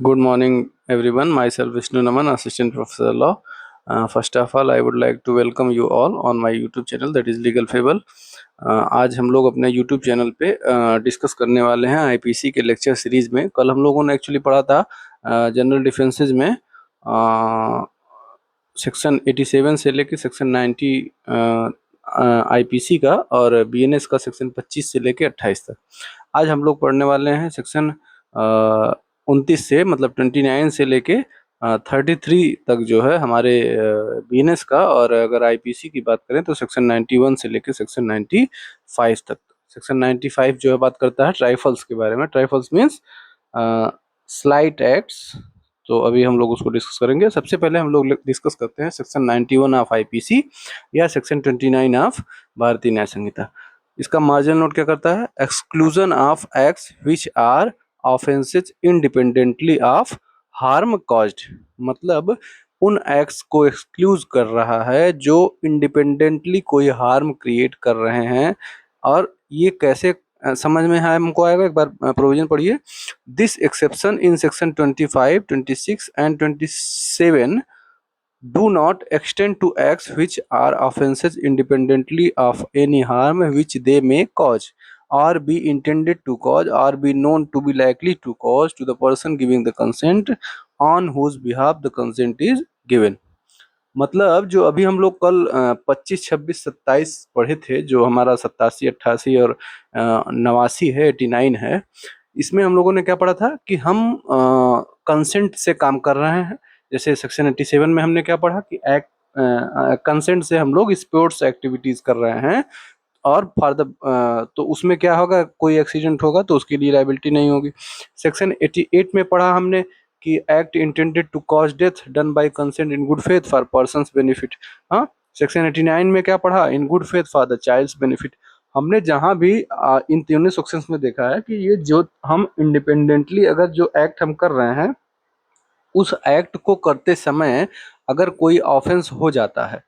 Good morning, everyone. Myself Vishnu Naman, Assistant Professor Law. First of all, I would like to welcome you all on my YouTube channel that is Legal Fable. आज हम लोग अपने YouTube channel पे discuss करने वाले हैं IPC के lecture series में। कल हम लोगों ने एक्चुअली पढ़ा था जनरल डिफेंसेस में सेक्शन 87 से लेके सेक्शन 90 आईपीसी का और बीएनएस का सेक्शन 25 से लेके 28 तक। आज हम लोग पढ़ने वाले हैं सेक्शन 29 से मतलब 29 से लेके 33 तक जो है हमारे बीएनएस का, और अगर आईपीसी की बात करें तो सेक्शन 91 से लेके सेक्शन 95 तक। सेक्शन 95 जो है बात करता है ट्राइफल्स के बारे में। ट्राइफल्स मीन्स स्लाइट एक्ट्स। तो अभी हम लोग उसको डिस्कस करेंगे। सबसे पहले हम लोग डिस्कस करते हैं सेक्शन 91 ऑफ आईपीसी या सेक्शन 29 ऑफ भारतीय न्याय संहिता। इसका मार्जिनल नोट क्या करता है? Exclusion of acts which are offences independently of harm caused. मतलब उन एक्ट्स को एक्सक्लूज कर रहा है जो इंडिपेंडेंटली कोई हार्म क्रिएट कर रहे हैं। और ये कैसे समझ में है हमको आएगा, एक बार प्रोविजन पढ़िए। This exception in section 25, 26 and 27 do not extend to acts which are offenses independently of any harm which they may cause or be intended to cause or be known to be likely to cause to the person giving the consent on whose behalf the consent is given। मतलब जो अभी हम लोग कल 25, 26, 27 पढ़े थे, जो हमारा 87, 88 और 89 है, 89 है, इसमें हम लोगों ने क्या पढ़ा था कि हम कंसेंट से काम कर रहे हैं। जैसे सेक्शन 87 में हमने क्या पढ़ा कि एक्ट कंसेंट से हम लोग स्पोर्ट्स एक्टिविटीज कर रहे हैं, और फॉर द तो उसमें क्या होगा, कोई एक्सीडेंट होगा तो उसके लिए लायबिलिटी नहीं होगी। सेक्शन 88 में पढ़ा हमने कि act intended to cause death done by consent in good faith for person's benefit. हाँ, सेक्शन 89 में क्या पढ़ा? In good faith for the child's benefit. हमने जहां भी इन तीनों सेक्शंस में देखा है कि ये जो हम इंडिपेंडेंटली अगर जो एक्ट हम कर रहे हैं, उस एक्ट को करते समय अगर कोई ऑफेंस हो जाता है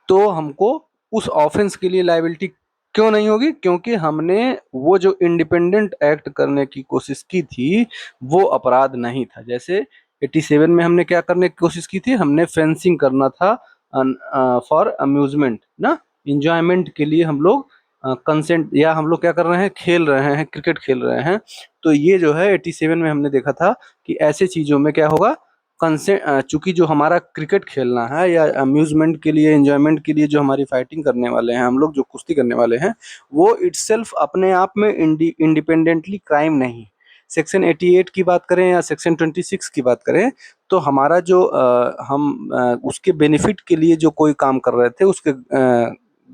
तो हमको उस ऑफेंस के लिए लायबिलिटी क्यों नहीं होगी? क्योंकि हमने वो जो इंडिपेंडेंट एक्ट करने की कोशिश की थी वो अपराध नहीं था। जैसे 87 में हमने क्या करने की कोशिश की थी? हमने फेंसिंग करना था फॉर अम्यूजमेंट ना, इंजॉयमेंट के लिए हम लोग कंसेंट, या हम लोग क्या कर रहे हैं, खेल रहे हैं, क्रिकेट खेल रहे हैं। तो ये जो है 87 में हमने देखा था कि ऐसे चीजों में क्या होगा, कंसेंट, चूंकि जो हमारा क्रिकेट खेलना है या अम्यूजमेंट के लिए, एंजॉयमेंट के लिए जो हमारी फाइटिंग करने वाले हैं, हम लोग जो कुश्ती करने वाले हैं, वो इटसेल्फ अपने आप में इंडिपेंडेंटली क्राइम नहीं। सेक्शन 88 की बात करें या सेक्शन 26 की बात करें तो हमारा जो हम उसके बेनिफिट के लिए जो कोई काम कर रहे थे, उसके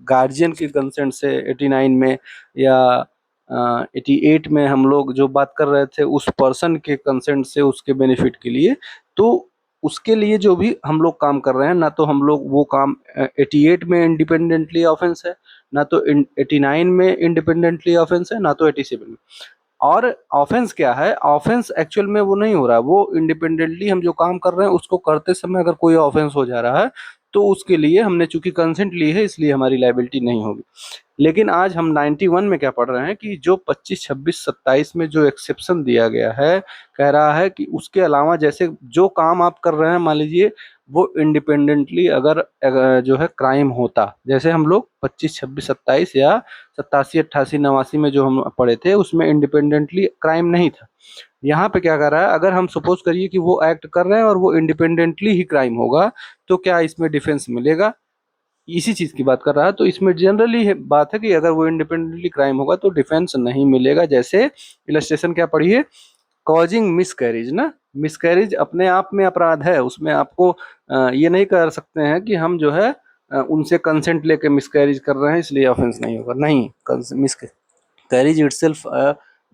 गार्जियन के कंसेंट से 89 में या 88 में हम लोग जो बात कर रहे थे उस पर्सन के कंसेंट से उसके बेनिफिट के लिए, तो उसके लिए जो भी हम लोग काम कर रहे हैं, ना तो हम लोग वो काम 88 में इंडिपेंडेंटली ऑफेंस है, ना तो 89 में इंडिपेंडेंटली ऑफेंस है, ना तो 87 में। और ऑफेंस क्या है? ऑफेंस एक्चुअल में वो नहीं हो रहा है, वो इंडिपेंडेंटली हम जो काम कर रहे हैं उसको करते समय अगर कोई ऑफेंस हो जा रहा है तो उसके लिए हमने चूंकि कंसेंट ली है इसलिए हमारी लायबिलिटी नहीं होगी। लेकिन आज हम 91 में क्या पढ़ रहे हैं कि जो 25, 26, 27 में जो एक्सेप्शन दिया गया है, कह रहा है कि उसके अलावा जैसे जो काम आप कर रहे हैं, मान लीजिए वो इंडिपेंडेंटली अगर जो है क्राइम होता, जैसे हम लोग 25, 26, 27 या 87, 88, 89 में जो हम पढ़े थे उसमें इंडिपेंडेंटली क्राइम नहीं था। यहाँ पे क्या कर रहा है, अगर हम सपोज करिए कि वो एक्ट कर रहे हैं और वो इंडिपेंडेंटली ही क्राइम होगा तो क्या इसमें डिफेंस मिलेगा? इसी चीज की बात कर रहा है। तो इसमें जनरली बात है कि अगर वो इंडिपेंडेंटली क्राइम होगा तो डिफेंस नहीं मिलेगा। जैसे इलस्ट्रेशन क्या पढ़िए, कॉजिंग मिसकैरेज ना, मिसकैरेज अपने आप में अपराध है। उसमें आपको ये नहीं कर सकते हैं कि हम जो है उनसे कंसेंट लेके मिसकैरेज कर रहे हैं इसलिए ऑफेंस नहीं होगा। नहीं, मिसकैरेज इटसेल्फ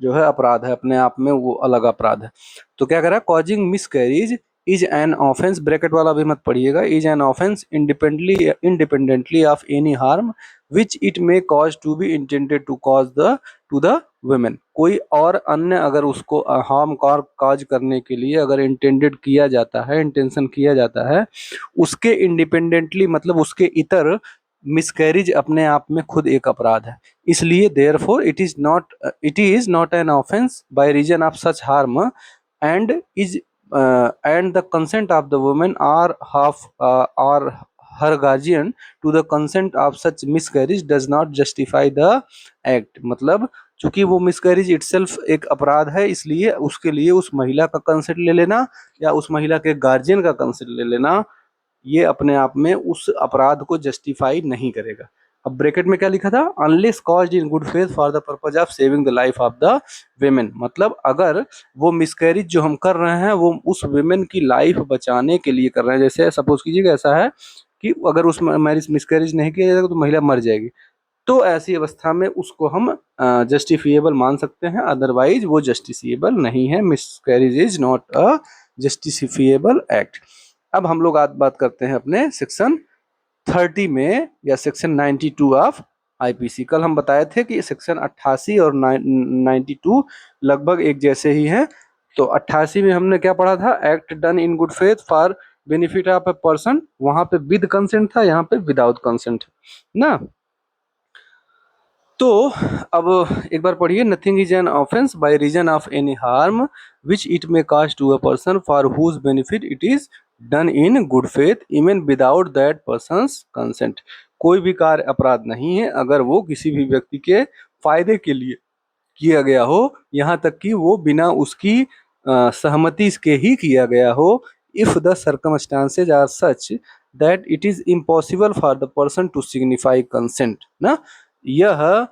जो है अपराध है, अपने आप में वो अलग अपराध है। तो क्या कह रहा है, causing miscarriage is an offence, bracket वाला भी मत पढ़िएगा, is an offence independently of any harm which it may cause to be intended to cause the to the women. कोई और अन्य अगर उसको हार्म कॉज करने के लिए अगर इंटेंडेड किया जाता है, इंटेंशन किया जाता है, उसके इंडिपेंडेंटली मतलब उसके इतर मिसकैरेज अपने आप में खुद एक अपराध है। इसलिए therefore it is not an offence by reason of such harm and is and the consent of the woman or her guardian to the consent of such miscarriage does not justify the act। मतलब चूंकि वो miscarriage itself एक अपराध है, इसलिए उसके लिए उस महिला का कंसेंट ले लेना या उस महिला के गार्जियन का कंसेंट ले लेना, ये अपने आप में उस अपराध को जस्टिफाई नहीं करेगा। अब ब्रैकेट में क्या लिखा था, unless caused in good faith for the purpose of saving the life of the women. मतलब अगर वो मिसकैरेज जो हम कर रहे हैं वो उस वेमेन की लाइफ बचाने के लिए कर रहे हैं, जैसे सपोज कीजिएगा ऐसा है कि अगर उस मैरिज मिसकैरेज नहीं किया जाएगा तो महिला मर जाएगी, तो ऐसी अवस्था में उसको हम जस्टिफिएबल मान सकते हैं, अदरवाइज वो जस्टिसिएबल नहीं है। Miscarriage is not a justifiable act. अब हम लोग आज बात करते हैं अपने सेक्शन 30 में या सेक्शन 92 ऑफ आईपीसी। कल हम बताए थे कि सेक्शन 88 और 92 लगभग एक जैसे ही हैं। तो 88 में हमने क्या पढ़ा था, act done in good faith for benefit of a person, वहां पे विद कंसेंट था, यहाँ पे विदाउट कंसेंट ना। तो अब एक बार पढ़िए, nothing is an offence by reason of any harm which it may cause to a person for whose benefit it is done in good faith even without that person's consent. कोई भी कार्य अपराध नहीं है अगर वो किसी भी व्यक्ति के फायदे के लिए किया गया हो, यहाँ तक कि वो बिना उसकी सहमति के ही किया गया हो। If the circumstances are such that it is impossible for the person to signify consent ना, यह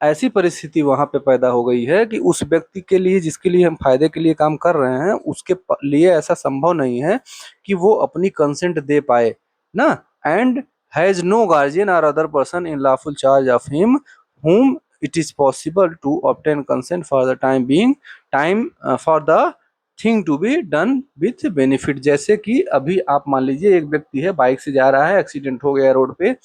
ऐसी परिस्थिति वहां पे पैदा हो गई है कि उस व्यक्ति के लिए जिसके लिए हम फायदे के लिए काम कर रहे हैं उसके लिए ऐसा संभव नहीं है कि वो अपनी कंसेंट दे पाए ना। एंड हैज नो गार्जियन और other person in lawful charge of him whom it is possible to obtain consent for the time being for the thing to be done with benefit। जैसे कि अभी आप मान लीजिए एक व्यक्ति है, बाइक से जा रहा है, एक्सीडेंट हो गया रोड पे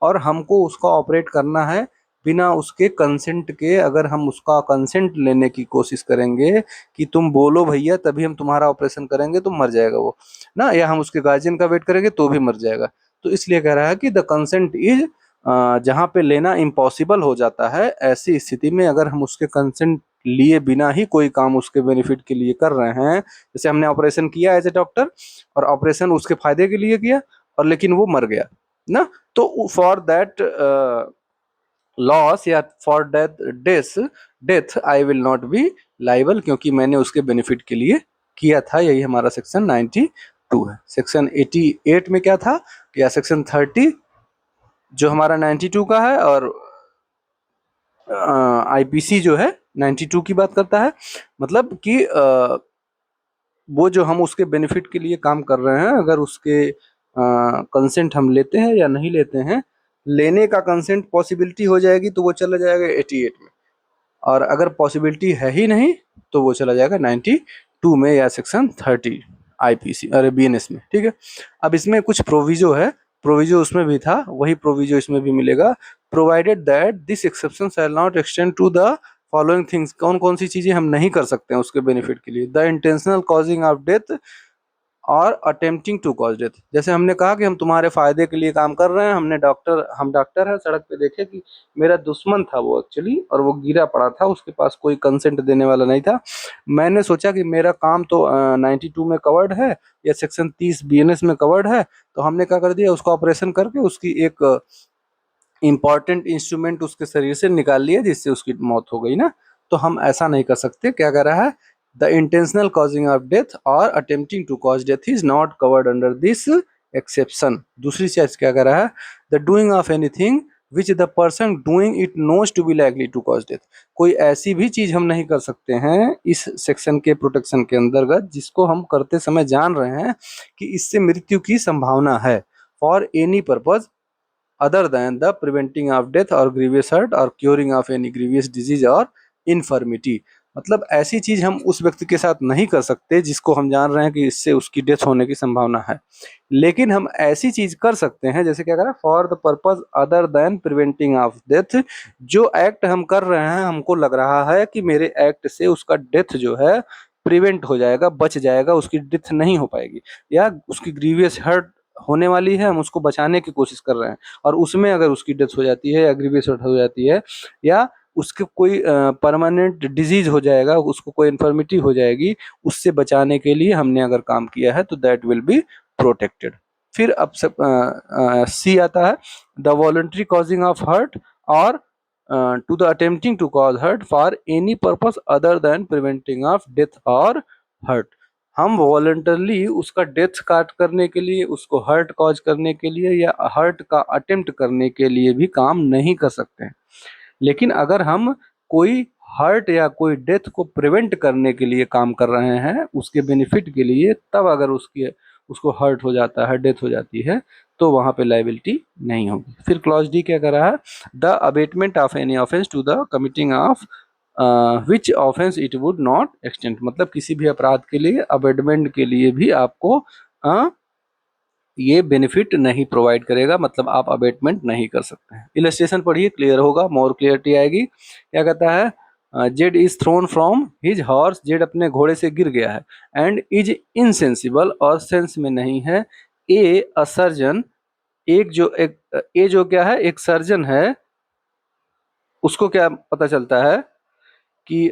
और हमको उसका ऑपरेट करना है बिना उसके कंसेंट के। अगर हम उसका कंसेंट लेने की कोशिश करेंगे कि तुम बोलो भैया तभी हम तुम्हारा ऑपरेशन करेंगे, तो मर जाएगा वो ना, या हम उसके गार्जियन का वेट करेंगे तो भी मर जाएगा। तो इसलिए कह रहा है कि द कंसेंट इज जहाँ पे लेना इम्पॉसिबल हो जाता है, ऐसी स्थिति में अगर हम उसके कंसेंट लिए बिना ही कोई काम उसके बेनिफिट के लिए कर रहे हैं, जैसे हमने ऑपरेशन किया एज ए डॉक्टर और ऑपरेशन उसके फायदे के लिए किया और लेकिन वो मर गया ना, तो फॉर दैट लॉस या for death I will not be liable, क्योंकि मैंने उसके बेनिफिट के लिए किया था। यही हमारा सेक्शन 92 है। सेक्शन 88 में क्या था, या सेक्शन 30 जो हमारा 92 का है, और आईपीसी जो है 92 की बात करता है। मतलब कि वो जो हम उसके बेनिफिट के लिए काम कर रहे हैं, अगर उसके कंसेंट हम लेते हैं या नहीं लेते हैं, लेने का कंसेंट पॉसिबिलिटी हो जाएगी तो वो चला जाएगा 88 में, और अगर पॉसिबिलिटी है ही नहीं तो वो चला जाएगा 92 में या सेक्शन 30 आईपीसी अरे बीएनएस में। ठीक है, अब इसमें कुछ प्रोविजो है, प्रोविजो उसमें भी था वही प्रोविजो इसमें भी मिलेगा। Provided that this exception shall not extend to the following things. कौन कौन सी चीजें हम नहीं कर सकते हैं उसके बेनिफिट के लिए, the intentional causing of death or attempting to cause death. जैसे हमने कहा कि हम तुम्हारे फायदे के लिए काम कर रहे हैं, हम डॉक्टर है, सड़क पे देखे कि मेरा दुश्मन था वो एक्चुअली, और वो गिरा पड़ा था, उसके पास कोई कंसेंट देने वाला नहीं था। मैंने सोचा कि मेरा काम तो 92 में कवर्ड है या सेक्शन 30 बीएनएस में कवर्ड है, तो हमने क्या कर दिया, उसका ऑपरेशन करके उसकी एक इंपॉर्टेंट इंस्ट्रूमेंट उसके शरीर से निकाल लिया जिससे उसकी मौत हो गई ना। तो हम ऐसा नहीं कर सकते। क्या कर रहा है, the intentional causing of death or attempting to cause death is not covered under this exception. दूसरी चीज क्या कर रहा है, the doing of anything which the person doing it knows to be likely to cause death. कोई ऐसी भी चीज हम नहीं कर सकते हैं इस सेक्शन के प्रोटेक्शन के अंतर्गत जिसको हम करते समय जान रहे हैं कि इससे मृत्यु की संभावना है, for any purpose other than the preventing of death or grievous hurt or curing of any grievous disease or infirmity। मतलब ऐसी चीज हम उस व्यक्ति के साथ नहीं कर सकते जिसको हम जान रहे हैं कि इससे उसकी डेथ होने की संभावना है, लेकिन हम ऐसी चीज कर सकते हैं जैसे क्या करें, for the purpose other than preventing of death. जो एक्ट हम कर रहे हैं हमको लग रहा है कि मेरे एक्ट से उसका डेथ जो है प्रिवेंट हो जाएगा, बच जाएगा, उसकी डेथ नहीं हो पाएगी, या उसकी ग्रीवियस हर्ट होने वाली है, हम उसको बचाने की कोशिश कर रहे हैं, और उसमें अगर उसकी डेथ हो जाती है या ग्रीवियस हर्ट हो जाती है या उसके कोई परमानेंट डिजीज हो जाएगा, उसको कोई इन्फर्मिटी हो जाएगी, उससे बचाने के लिए हमने अगर काम किया है तो दैट विल बी प्रोटेक्टेड। फिर अब सब सी आता है, the voluntary causing of hurt or to the attempting to cause hurt for any purpose other than preventing of death or hurt. हम वॉलंटरली उसका डेथ काट करने के लिए, उसको हर्ट कॉज करने के लिए या हर्ट का अटेम्प्ट करने के लिए भी काम नहीं कर सकते हैं। लेकिन अगर हम कोई हर्ट या कोई डेथ को प्रिवेंट करने के लिए काम कर रहे हैं, उसके बेनिफिट के लिए, तब अगर उसको हर्ट हो जाता है, डेथ हो जाती है, तो वहां पे लाइबिलिटी नहीं होगी। फिर क्लॉज डी क्या कर रहा है, the abetment of any offence to the committing of which offence it would not extend, मतलब किसी भी अपराध के लिए अबेटमेंट के लिए भी आपको ये बेनिफिट नहीं प्रोवाइड करेगा, मतलब आप अबेटमेंट नहीं कर सकते हैं। इलस्ट्रेशन पढ़िए, क्लियर होगा, मोर क्लियरिटी आएगी। क्या कहता है, Z is throne from his horse, Z अपने घोड़े से गिर गया है, एंड इज इनसेंसिबल और सेंस में नहीं है, ए अ सर्जन, एक ए जो क्या है, एक सर्जन है, उसको क्या पता चलता है कि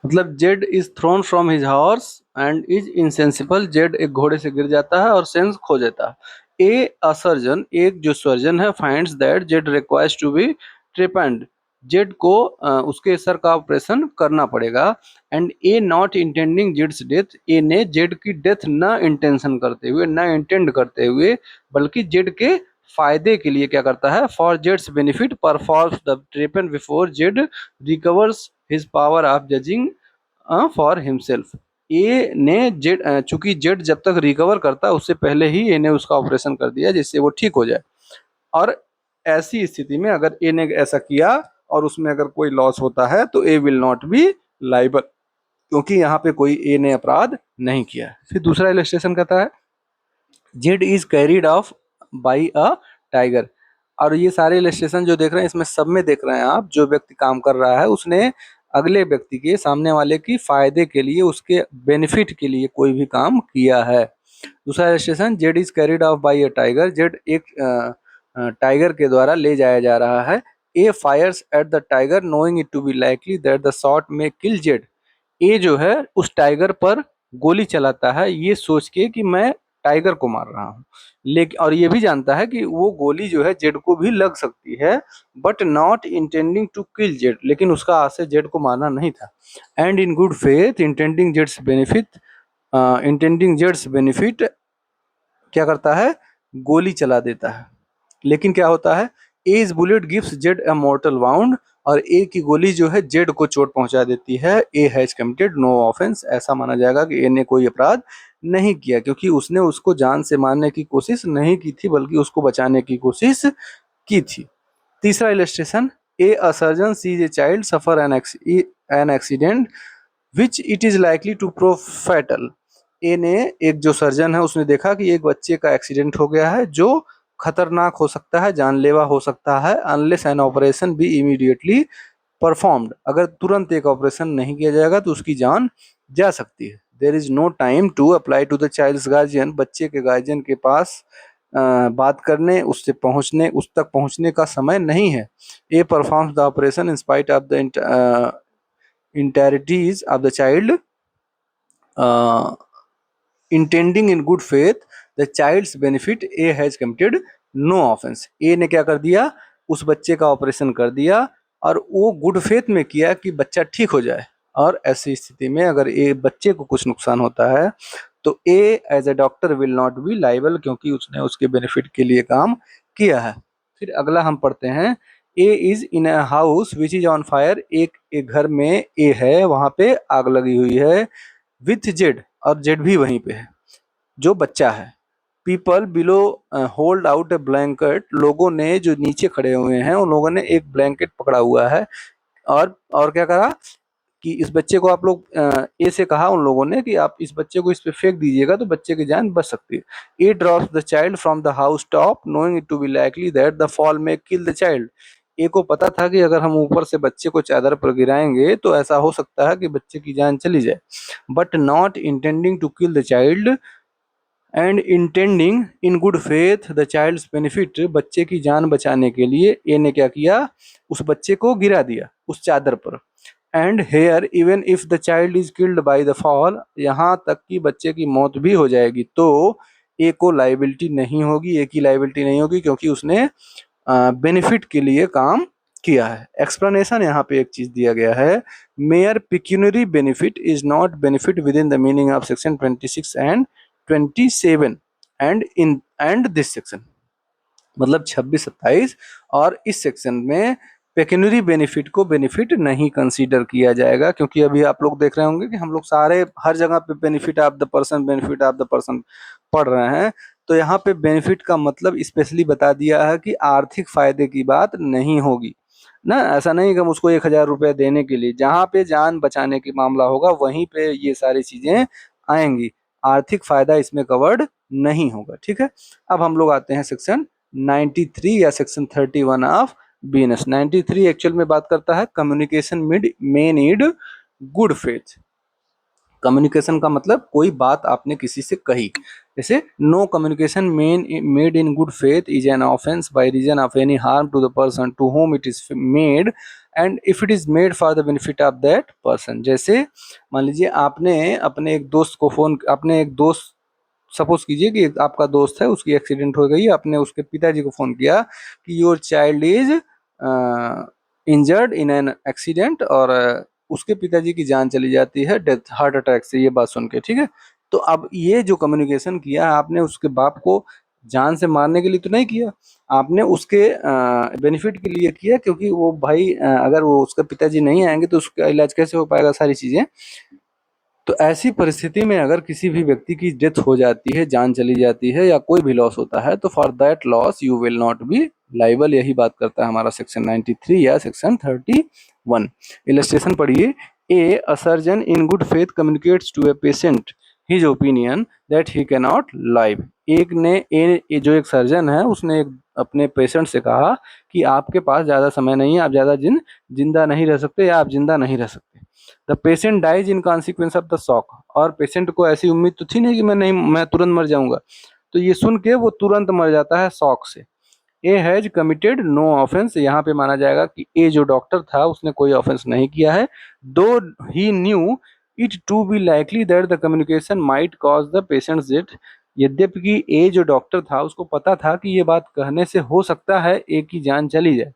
मतलब Z is throne from his horse and is insensible, Z एक घोड़े से गिर जाता है और सेंस खो जाता है। ए अ सर्जन, एक जो सर्जन है, finds that Z requires to be trepanned, Z को उसके सर का ऑपरेशन करना पड़ेगा, एंड ए नॉट इंटेंडिंग जेड्स डेथ, ए ने जेड की डेथ न इंटेंशन करते हुए, न इंटेंड करते हुए, बल्कि जेड के फायदे के लिए क्या करता है, फॉर जेड्स benefit performs the trepanned before Z recovers his power of judging for himself. A ने जेड, चूंकि जेड जब तक रिकवर करता है उससे पहले ही ए ने उसका ऑपरेशन कर दिया जिससे वो ठीक हो जाए, और ऐसी स्थिति में अगर ए ने ऐसा किया और उसमें अगर कोई लॉस होता है तो ए विल नॉट बी लाइबल, क्योंकि यहाँ पे कोई ए ने अपराध नहीं किया। फिर दूसरा इलस्ट्रेशन कहता है, Z is carried off by a tiger, और ये सारे इलस्ट्रेशन जो देख रहे हैं इसमें सब में देख रहे हैं आप, जो व्यक्ति काम कर रहा है उसने अगले व्यक्ति के, सामने वाले की फायदे के लिए, उसके बेनिफिट के लिए कोई भी काम किया है। दूसरा illustration, Z is carried off by a tiger, Z एक टाइगर के द्वारा ले जाया जा रहा है, A fires at the tiger knowing it to be likely that the shot may kill Z, ए जो है उस टाइगर पर गोली चलाता है ये सोच के कि मैं टाइगर को मार रहा हूँ, लेकिन और ये भी जानता है कि वो गोली जो है जेड को भी लग सकती है, but not intending to kill Z, लेकिन उसका आशय जेड को मारना नहीं था। And in good faith intending जेड्स बेनिफिट क्या करता है, गोली चला देता है। लेकिन क्या होता है, as bullet gives Z a mortal wound, और ए की गोली जो है जेड को चोट पहुंचा देती है, A has committed no offence, ऐसा माना जाएगा कि ए ने कोई अपराध नहीं किया, क्योंकि उसने उसको जान से मारने की कोशिश नहीं की थी बल्कि उसको बचाने की कोशिश की थी। तीसरा illustration, A a surgeon sees a child suffer an accident which it is likely to prove fatal, A ने, एक जो सर्जन है उसने देखा कि एक बच्चे का एक्सीडेंट हो गया है जो खतरनाक हो सकता है, जानलेवा हो सकता है, unless an operation be immediately performed, अगर तुरंत एक ऑपरेशन नहीं किया जाएगा तो उसकी जान जा सकती है। There is no time to apply to the child's guardian, बच्चे के गार्जियन के पास बात करने, उससे पहुंचने, उस तक पहुंचने का समय नहीं है। A performs the operation in spite of the entreaties of the child intending in good faith the child's benefit, A has committed no offence, A ने क्या कर दिया, उस बच्चे का ऑपरेशन कर दिया और वो गुड फेथ में किया कि बच्चा ठीक हो जाए, और ऐसी स्थिति में अगर ए बच्चे को कुछ नुकसान होता है तो A as a doctor will not be liable, क्योंकि उसने उसके बेनिफिट के लिए काम किया है। फिर अगला हम पढ़ते हैं, A is in a house which is on fire, एक घर में ए है, वहां पे आग लगी हुई है, विथ जेड, और जेड भी वहीं पे है जो बच्चा है। पीपल बिलो होल्ड आउट ए ब्लैंकेट, लोगों ने जो नीचे खड़े हुए हैं उन लोगों ने एक ब्लैंकेट पकड़ा हुआ है, और क्या करा कि इस बच्चे को आप लोग, ए से कहा उन लोगों ने कि आप इस बच्चे को इस पे फेंक दीजिएगा तो बच्चे की जान बच सकती है। A drops the child from the house top knowing it to be likely that the fall may kill the child, ए को पता था कि अगर हम ऊपर से बच्चे को चादर पर गिराएंगे तो ऐसा हो सकता है कि बच्चे की जान चली जाए, but not intending to kill the child, and intending in good faith the child's benefit, बच्चे की जान बचाने के लिए ए ने क्या किया, उस बच्चे को गिरा दिया उस चादर पर। And here even if the child is killed by the fall, यहाँ तक कि बच्चे की मौत भी हो जाएगी तो ए को लाइबिलिटी नहीं होगी, ए की लाइबिलिटी नहीं होगी, क्योंकि उसने बेनिफिट के लिए काम किया है। एक्सप्लेनेशन यहाँ पे एक चीज दिया गया है, mayor pecuniary benefit is not benefit with in the meaning of section 26 and 27 and in and this section, मतलब 26-27 और इस सेक्शन में पेक्यूनरी बेनिफिट को बेनिफिट नहीं कंसीडर किया जाएगा, क्योंकि अभी आप लोग देख रहे होंगे कि हम लोग सारे हर जगह पे benefit of the person, benefit of the person पढ़ रहे हैं। तो यहाँ पे बेनिफिट का मतलब स्पेशली बता दिया है कि आर्थिक फायदे की बात नहीं होगी ना, ऐसा नहीं कि हम उसको 1,000 रुपये देने के लिए, जहाँ पे जान बचाने की मामला होगा वहीं पे ये सारी चीजें आएंगी, आर्थिक फायदा इसमें कवर्ड नहीं होगा। ठीक है, अब हम लोग आते हैं सेक्शन 93 या सेक्शन 31 ऑफ बीएनएस। 93 एक्चुअल में बात करता है communication mid may need good faith. Communication का मतलब कोई बात आपने किसी से कही, जैसे no communication made in good faith is an offence by reason of any harm to the person to whom it is made and if it is made for the benefit of that person. जैसे मान लीजिए आपने अपने एक दोस्त को phone, अपने एक दोस्त, सपोज कीजिए कि आपका दोस्त है उसकी एक्सीडेंट हो गई, आपने उसके पिताजी को फोन किया कि your child is injured in an accident, और उसके पिताजी की जान चली जाती है डेथ हार्ट अटैक से, ये बात सुन के। ठीक है, तो अब ये जो कम्युनिकेशन किया आपने उसके बाप को जान से मारने के लिए तो नहीं किया, आपने उसके बेनिफिट के लिए किया, क्योंकि वो भाई अगर वो उसके पिताजी नहीं आएंगे तो उसका इलाज कैसे हो पाएगा, सारी चीजें। तो ऐसी परिस्थिति में अगर किसी भी व्यक्ति की डेथ हो जाती है, जान चली जाती है या कोई भी लॉस होता है, तो for that loss you will not be liable, यही बात करता है हमारा सेक्शन 93 या सेक्शन 31। इलस्ट्रेशन पढ़िए, a surgeon in good faith communicates to a patient his opinion that he can not live. एक ने ए जो एक सर्जन है उसने एक अपने पेशेंट से कहा कि आपके पास ज़्यादा समय नहीं है, आप ज़्यादा जिंदा नहीं रह सकते या आप जिंदा नहीं रह सकते। The patient dies in consequence of the shock, और पेशेंट को ऐसी उम्मीद तो थी नहीं कि मैं तुरंत मर जाऊंगा, तो ये सुन के वो तुरंत मर जाता है शॉक से। A has committed no offence, यहाँ पे माना जाएगा कि ए जो डॉक्टर था उसने कोई ऑफेंस नहीं किया है, though he knew it to be likely that the communication might cause the patient's death. यद्यपि कि ए जो डॉक्टर था उसको पता था कि ये बात कहने से हो सकता है ए की जान चली जाए,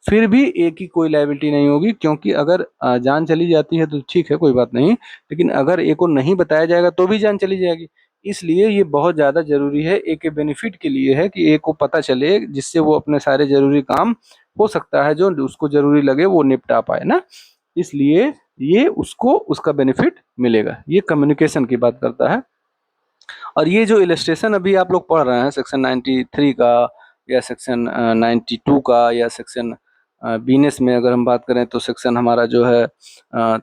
फिर भी ए की कोई लायबिलिटी नहीं होगी, क्योंकि अगर जान चली जाती है तो ठीक है कोई बात नहीं, लेकिन अगर ए को नहीं बताया जाएगा तो भी जान चली जाएगी। इसलिए ये बहुत ज़्यादा जरूरी है, ए के बेनिफिट के लिए है कि ए को पता चले, जिससे वो अपने सारे जरूरी काम हो सकता है जो उसको जरूरी लगे वो निपटा पाए ना, इसलिए ये उसको उसका बेनिफिट मिलेगा। ये कम्युनिकेशन की बात करता है। और ये जो इलस्ट्रेशन अभी आप लोग पढ़ रहे हैं सेक्शन 93 का या सेक्शन 92 का या सेक्शन बीएनएस में अगर हम बात करें तो सेक्शन हमारा जो है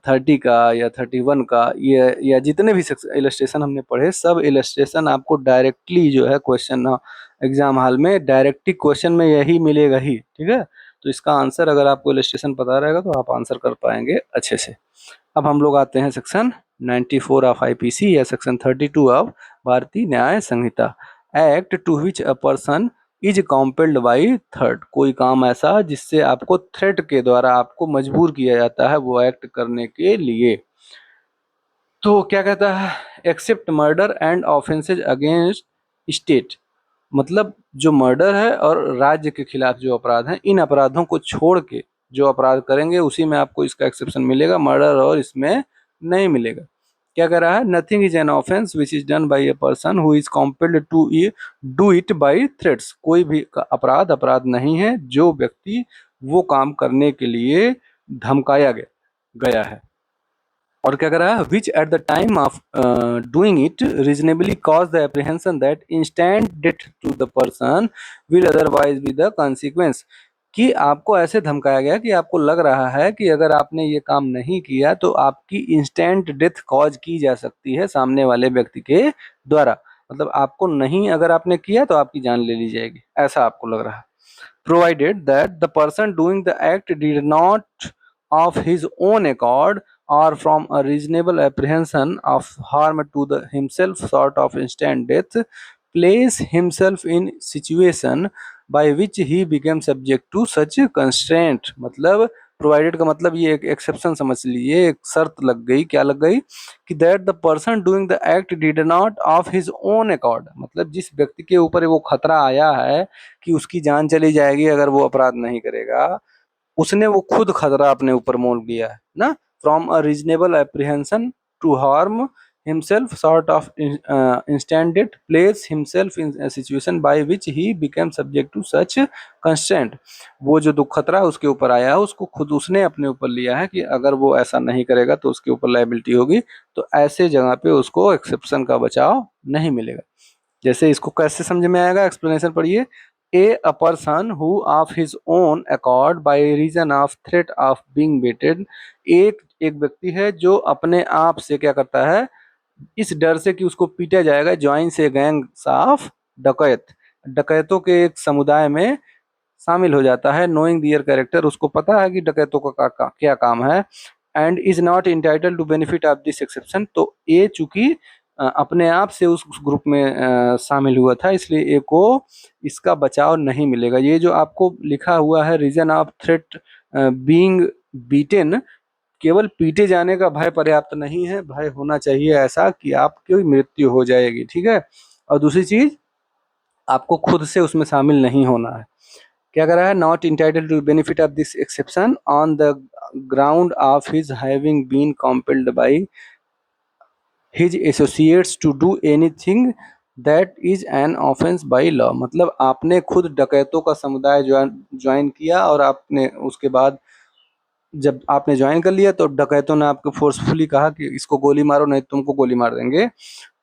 30 का या 31 का, ये या जितने भी इलस्ट्रेशन हमने पढ़े सब इलस्ट्रेशन आपको डायरेक्टली जो है क्वेश्चन एग्जाम हॉल में डायरेक्टली क्वेश्चन में यही मिलेगा ही। ठीक है, तो इसका आंसर अगर आपको इलस्ट्रेशन पता रहेगा तो आप आंसर कर पाएंगे अच्छे से। अब हम लोग आते हैं सेक्शन 94 ऑफ आईपीसी या section 32 of Bharatiya Nyaya Sanhita. Act to which a person is compelled by threats, कोई काम ऐसा जिससे आपको थ्रेट के द्वारा आपको मजबूर किया जाता है वो एक्ट करने के लिए। तो क्या कहता है, except murder and offences against state, मतलब जो मर्डर है और राज्य के खिलाफ जो अपराध हैं, इन अपराधों को छोड़ के जो अपराध करेंगे उसी में आपको इसका एक्सेप्शन मिलेगा, मर्डर और इसमें नहीं मिलेगा। क्या कह रहा है, nothing is an offence which is done by a person who is compelled to do it by threats, कोई भी अपराध अपराध नहीं है जो व्यक्ति वो काम करने के लिए धमकाया गया है। और क्या कर रहा है, which at the time of doing it reasonably cause the apprehension that instant death to the person will otherwise be the consequence, कि आपको ऐसे धमकाया गया कि आपको लग रहा है कि अगर आपने ये काम नहीं किया तो आपकी इंस्टेंट डेथ कॉज की जा सकती है सामने वाले व्यक्ति के द्वारा, मतलब आपको नहीं अगर आपने किया तो आपकी जान ले ली जाएगी, ऐसा आपको लग रहा है। Provided that the person doing the act did not of his own accord or from a reasonable apprehension of harm to the himself sort of instant death place himself in situation by which he became subject to such constraint। मतलब provided का मतलब ये एक exception समझ लीजिए, एक शर्त लग गई, क्या लग गई कि that the person doing the act did not of his own accord, मतलब जिस व्यक्ति के ऊपर वो खतरा आया है कि उसकी जान चली जाएगी अगर वो अपराध नहीं करेगा, उसने वो खुद खतरा अपने ऊपर मोल लिया है ना। From a reasonable apprehension to harm himself sort of instanted place himself in a situation by which he became subject to such constraint। वो जो दुख खतरा उसके ऊपर आया है उसको खुद उसने अपने ऊपर लिया है कि अगर वो ऐसा नहीं करेगा तो उसके ऊपर लायबिलिटी होगी, तो ऐसे जगह पे उसको एक्सेप्शन का बचाव नहीं मिलेगा। जैसे इसको कैसे समझ में आएगा, एक्सप्लेनेशन पढ़िए। A person who of his own accord by reason of threat of being beaten, एक एक व्यक्ति है जो अपने आप से क्या करता है, इस डर से कि उसको पीटा जाएगा, ज्वाइन से गैंग्स ऑफ डकैत, डकैतों के एक समुदाय में शामिल हो जाता है। नोइंग दियर कैरेक्टर, उसको पता है कि डकैतों का क्या काम है। And is not entitle to benefit of this exception, तो ये चूंकि अपने आप से उस ग्रुप में शामिल हुआ था इसलिए ए को इसका बचाव नहीं मिलेगा। ये जो आपको लिखा हुआ है reason of threat being beaten, केवल पीटे जाने का भय पर्याप्त नहीं है, भय होना चाहिए ऐसा कि आपकी मृत्यु हो जाएगी, ठीक है। और दूसरी चीज, आपको खुद से उसमें शामिल नहीं होना है। क्या कह रहा है, not entitle to benefit of this exception on the ground of his having been compelled by his associates to do anything that is an offence by law. मतलब आपने खुद डकैतों का समुदाय ज्वाइन किया और आपने उसके बाद जब आपने ज्वाइन कर लिया तो डकैतों ने आपको फोर्सफुली कहा कि इसको गोली मारो नहीं तुमको गोली मार देंगे,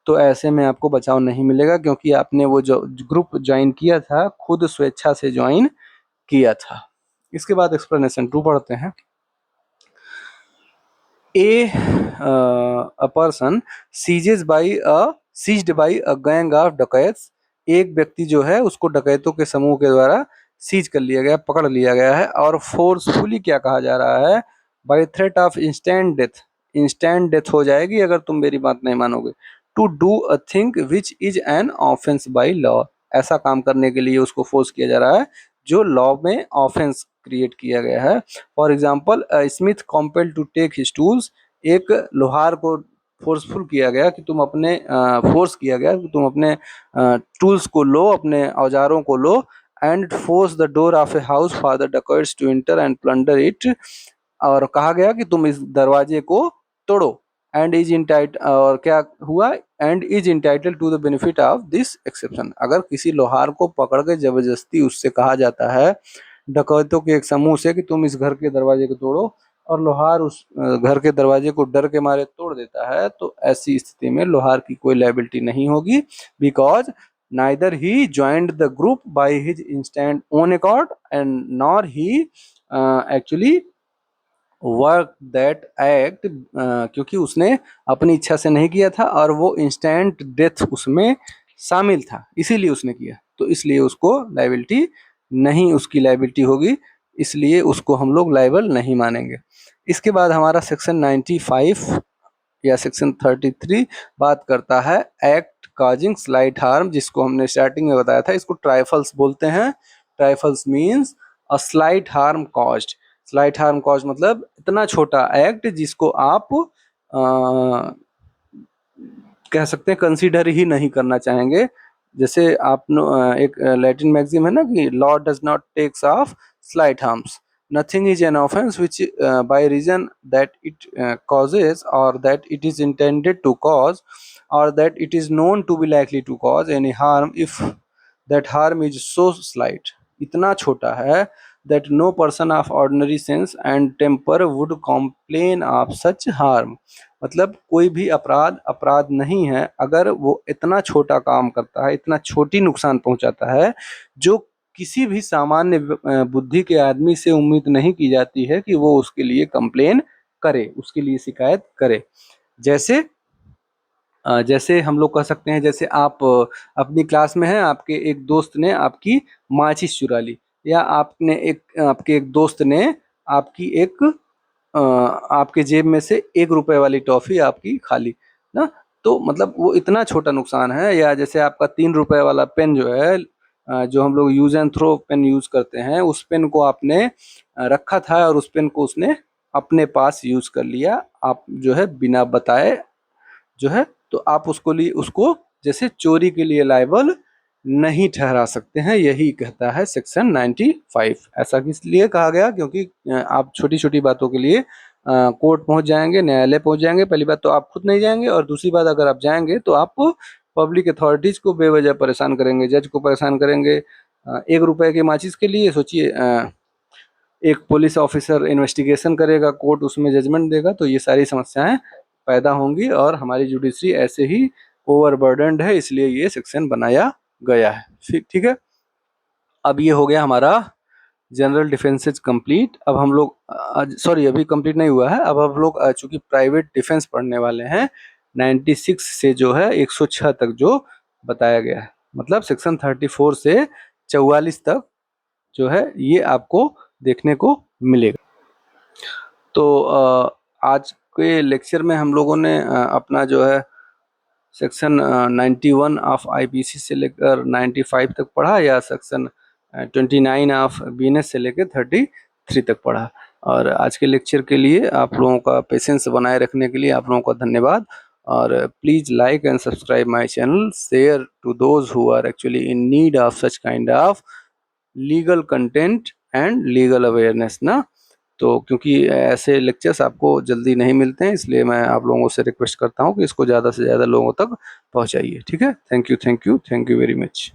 तो ऐसे में आपको बचाव नहीं मिलेगा क्योंकि आपने वो जो ग्रुप ज्वाइन किया था खुद स्वेच्छा से ज्वाइन किया था। इसके बाद एक्सप्लेनेशन 2 पढ़ते हैं। a person seized by a gang of dacoits, एक व्यक्ति जो है उसको डकैतों के समूह के द्वारा सीज कर लिया गया, पकड़ लिया गया है। और फोर्सफुली क्या कहा जा रहा है, by threat of instant death, instant death हो जाएगी अगर तुम मेरी बात नहीं मानोगे। To do a thing which is an offence by law, ऐसा काम करने के लिए उसको फोर्स किया जा रहा है जो लॉ में ऑफेंस क्रिएट किया गया है। For example smith compel to take his tools, एक लोहार को फोर्सफुल किया गया कि तुम अपने फोर्स किया गया कि तुम अपने टूल्स को लो, अपने औजारों को लो। And force the door of a house for the dacoits to enter and plunder it, और कहा गया कि तुम इस दरवाजे को तोड़ो। एंड इज इंटाइट, और क्या हुआ, and is entitle to the benefit of this exception. अगर किसी लोहार को पकड़ के जबरदस्ती उससे कहा जाता है डकैतों के एक समूह से कि तुम इस घर के दरवाजे को तोड़ो, और लोहार उस घर के दरवाजे को डर के मारे तोड़ देता है, तो ऐसी स्थिति में लोहार की कोई लायबिलिटी नहीं होगी, because neither he joined the group by his instant own accord and nor he actually work that act, क्योंकि उसने अपनी इच्छा से नहीं किया था और वो इंस्टेंट डेथ उसमें शामिल था इसीलिए उसने किया, तो इसलिए उसको लायबिलिटी नहीं, उसकी लायबिलिटी होगी, इसलिए उसको हम लोग लायबल नहीं मानेंगे। इसके बाद हमारा सेक्शन 95 या सेक्शन 33 बात करता है एक्ट काजिंग स्लाइट हार्म, जिसको हमने स्टार्टिंग में बताया था, इसको ट्राइफल्स बोलते हैं। Trifles means a slight harm caused, slight harm cause मतलब इतना छोटा एक्ट जिसको आप कह सकते हैं कंसीडर ही नहीं करना चाहेंगे। जैसे आप एक लैटिन मैक्सिम है ना कि law does not takes of slight harms, nothing is an offence which by reason that it causes or that it is intended to cause or that it is known to be likely to cause any harm if that harm is so slight, इतना छोटा है that no person of ordinary sense and temper would complain of such harm। मतलब कोई भी अपराध अपराध नहीं है अगर वो इतना छोटा काम करता है, इतना छोटी नुकसान पहुंचाता है जो किसी भी सामान्य बुद्धि के आदमी से उम्मीद नहीं की जाती है कि वो उसके लिए कंप्लेन करे, उसके लिए शिकायत करे। जैसे जैसे हम लोग कह सकते हैं, जैसे आप अपनी क्लास में हैं, आपके एक दोस्त ने आपकी माचिस चुरा ली, या आपने एक आपके एक दोस्त ने आपकी एक आपके जेब में से 1 रुपए वाली टॉफ़ी आपकी खाली ना। तो मतलब वो इतना छोटा नुकसान है। या जैसे आपका 3 रुपए वाला पेन जो है, जो हम लोग use and throw pen use करते हैं, उस पेन को आपने रखा था और उस पेन को उसने अपने पास यूज़ कर लिया, आप जो है बिना बताए जो है, तो आप उसको जैसे चोरी के लिए लायबल नहीं ठहरा सकते हैं। यही कहता है सेक्शन 95। ऐसा किस लिए कहा गया? क्योंकि आप छोटी-छोटी बातों के लिए कोर्ट पहुंच जाएंगे, न्यायालय पहुंच जाएंगे। पहली बात तो आप खुद नहीं जाएंगे, और दूसरी बात अगर आप जाएंगे तो आप पब्लिक अथॉरिटीज को बेवजह परेशान करेंगे, जज को परेशान करेंगे। 1 रुपए के माचिस के लिए सोचिए, एक पुलिस ऑफिसर इन्वेस्टिगेशन करेगा, कोर्ट उसमें जजमेंट देगा, तो ये सारी समस्याएं पैदा होंगी और हमारी जुडिशरी ऐसे ही ओवरबर्डनड है, इसलिए ये सेक्शन बनाया गया है। ठीक है। अब ये हो गया हमारा जनरल डिफेंसेज कंप्लीट। अब हम लोग सॉरी, अभी कंप्लीट नहीं हुआ है। अब हम लोग चूंकि प्राइवेट डिफेंस पढ़ने वाले हैं, 96 से जो है 106 तक जो बताया गया है, मतलब सेक्शन 34 से 44 तक जो है ये आपको देखने को मिलेगा। तो आज के लेक्चर में हम लोगों ने अपना जो है सेक्शन 91 ऑफ आईपीसी से लेकर 95 तक पढ़ा, या सेक्शन 29 ऑफ बीएनएस से लेकर 33 तक पढ़ा। और आज के लेक्चर के लिए आप लोगों का पेशेंस बनाए रखने के लिए आप लोगों का धन्यवाद। और please like and subscribe my channel, share to those who are actually in need of such kind of legal content and legal awareness ना। तो क्योंकि ऐसे लेक्चर्स आपको जल्दी नहीं मिलते हैं, इसलिए मैं आप लोगों से रिक्वेस्ट करता हूँ कि इसको ज़्यादा से ज़्यादा लोगों तक पहुँचाइए। ठीक है। Thank you very much.